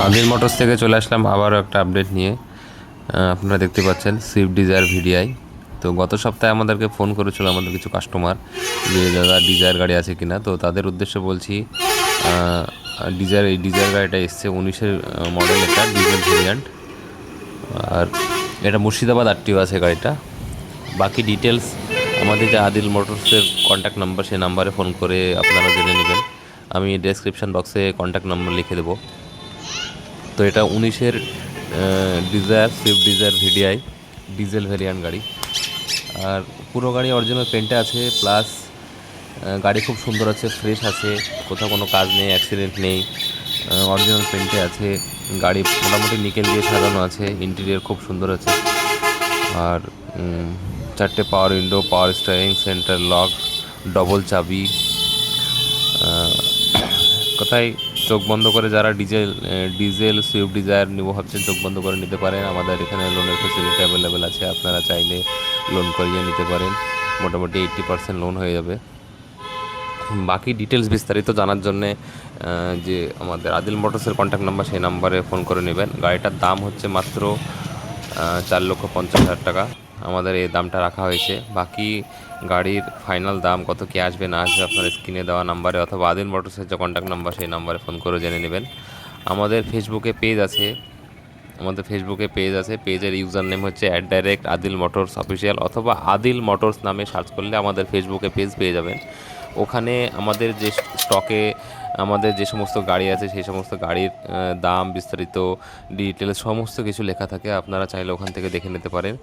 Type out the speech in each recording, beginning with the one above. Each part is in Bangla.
আদিল মোটরস থেকে চলে আসলাম আবারও একটা আপডেট নিয়ে। আপনারা দেখতে পাচ্ছেন সুইফট ডিজায়ার ভিডিআই। তো গত সপ্তাহে আমাদেরকে ফোন করেছিল আমাদের কিছু কাস্টমার যে দাদা ডিজায়ার গাড়ি আছে কিনা। তো তাদের উদ্দেশ্যে বলছি, এই ডিজায়ার গাড়িটা এসছে 19-এর মডেল, এটা ডিজেল ভেরিয়ান্ট। আর এটা মুর্শিদাবাদ আরটিও আছে গাড়িটা। বাকি ডিটেলস আমাদের যে আদিল মোটরসের কন্ট্যাক্ট নাম্বার, সেই নাম্বারে ফোন করে আপনারা জেনে নেবেন। আমি ডেসক্রিপশন বক্সে কন্ট্যাক্ট নাম্বার লিখে দেবো। তো এটা 19-এর Dzire, Swift Dzire VDI diesel variant গাড়ি। আর পুরো গাড়ি অরিজিনাল পেন্টে আছে, প্লাস গাড়ি খুব সুন্দর আছে, ফ্রেশ আছে, কোথাও কোনো কাজ নেই, অ্যাক্সিডেন্ট নেই, অরিজিনাল পেন্টে আছে। গাড়ি মোটামুটি নিকেল দিয়ে সাজানো আছে, ইন্টেরিয়ার খুব সুন্দর আছে। আর 4টে power window, power steering, centre lock, double চাবি। কোথায় চোখ বন্ধ করে যারা ডিজেল সুইফট ডিজায়ার নিব ভাবছেন, চোখ বন্ধ করে নিতে পারেন। আমাদের এখানে লোনের ফেসিলিটি অ্যাভেলেবেল আছে, আপনারা চাইলে লোন করিয়ে নিতে পারেন। মোটামুটি 80% লোন হয়ে যাবে। বাকি ডিটেলস বিস্তারিত জানার জন্যে যে আমাদের আদিল মোটরসের কন্ট্যাক্ট নাম্বার, সেই নাম্বারে ফোন করে নেবেন। গাড়িটার দাম হচ্ছে মাত্র 4,50,000 টাকা। আমাদের এই দামটা রাখা হয়েছে। বাকি গাড়ির ফাইনাল দাম কত কী আসবে না আসবে আপনার স্ক্রিনে দেওয়া নাম্বারে অথবা আদিল মোটরসের যে কন্ট্যাক্ট নাম্বার, সেই নাম্বারে ফোন করে জেনে নেবেন। আমাদের ফেসবুকে পেজ আছে, পেজের ইউজার নেম হচ্ছে @আদিল মোটরস অফিসিয়াল, অথবা আদিল মোটরস নামে সার্চ করলে আমাদের ফেসবুকে পেজ পেয়ে যাবেন। ওখানে আমাদের যে স্টকে আমাদের যে সমস্ত গাড়ি আছে, সেই সমস্ত গাড়ির দাম, বিস্তারিত ডিটেলস সমস্ত কিছু লেখা থাকে। আপনারা চাইলে ওখান থেকে দেখে নিতে পারেন।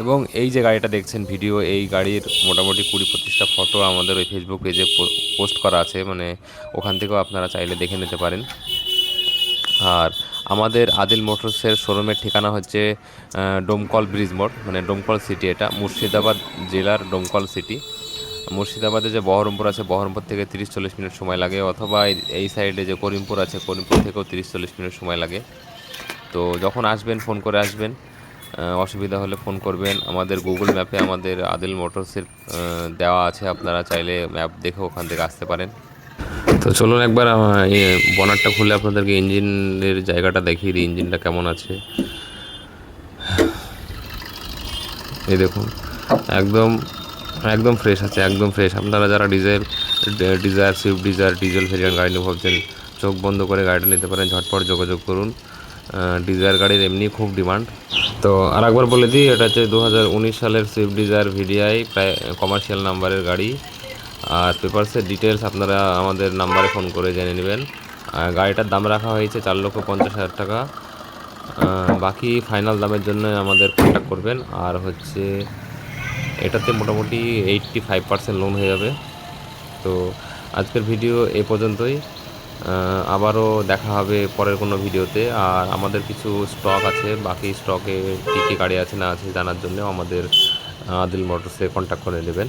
এবং এই যে গাড়িটা দেখছেন ভিডিও, এই গাড়ির মোটামুটি 20-25টা ফটো আমাদের ওই ফেসবুক পেজে পোস্ট করা আছে, মানে ওখান থেকেও আপনারা চাইলে দেখে নিতে পারেন। আর আমাদের আদিল মোটরসের শোরুমের ঠিকানা হচ্ছে ডোমকল ব্রিজ মোড়, মানে ডোমকল সিটি। এটা মুর্শিদাবাদ জেলার ডোমকল সিটি। মুর্শিদাবাদে যে বহরমপুর আছে, বহরমপুর থেকে 30-40 মিনিট সময় লাগে, অথবা এই সাইডে যে করিমপুর আছে, করিমপুর থেকেও 30-40 মিনিট সময় লাগে। তো যখন আসবেন ফোন করে আসবেন, অসুবিধা হলে ফোন করবেন। আমাদের গুগল ম্যাপে আমাদের আদিল মোটরসের দেওয়া আছে, আপনারা চাইলে ম্যাপ দেখে ওখান থেকে আসতে পারেন। তো চলুন একবার বনারটা খুলে আপনাদেরকে ইঞ্জিনের জায়গাটা দেখিয়ে দিই, ইঞ্জিনটা কেমন আছে। এই দেখুন, একদম একদম ফ্রেশ আছে, একদম ফ্রেশ। আপনারা যারা desire Swift desire diesel variant গাড়ি নিয়ে ভাবছেন, চোখ বন্ধ করে গাড়িটা নিতে পারেন, ঝটপট যোগাযোগ করুন। ডিজায়ার গাড়ির এমনি খুব ডিমান্ড। তো আর একবার বলে দিই, এটা হচ্ছে 2019 সালের সুইফট ডিজায়ার ভিডিআই, প্রায় কমার্শিয়াল নাম্বারের গাড়ি। আর পেপারসের ডিটেলস আপনারা আমাদের নাম্বারে ফোন করে জেনে নেবেন। গাড়িটার দাম রাখা হয়েছে 4,50,000 টাকা। বাকি ফাইনাল দামের জন্য আমাদের কন্ট্যাক্ট করবেন। আর হচ্ছে এটাতে মোটামুটি 85% লোন হয়ে যাবে। তো আজকের ভিডিও এ পর্যন্তই। আবারও দেখা হবে পরের কোনো ভিডিওতে। আর আমাদের কিছু স্টক আছে, বাকি স্টকে কী কী গাড়ি আছে না আছে জানার জন্য আমাদের আদিল মোটরসে কন্ট্যাক্ট করে নেবেন।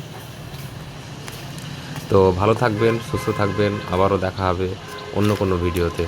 তো ভালো থাকবেন, সুস্থ থাকবেন, আবারও দেখা হবে অন্য কোনো ভিডিওতে।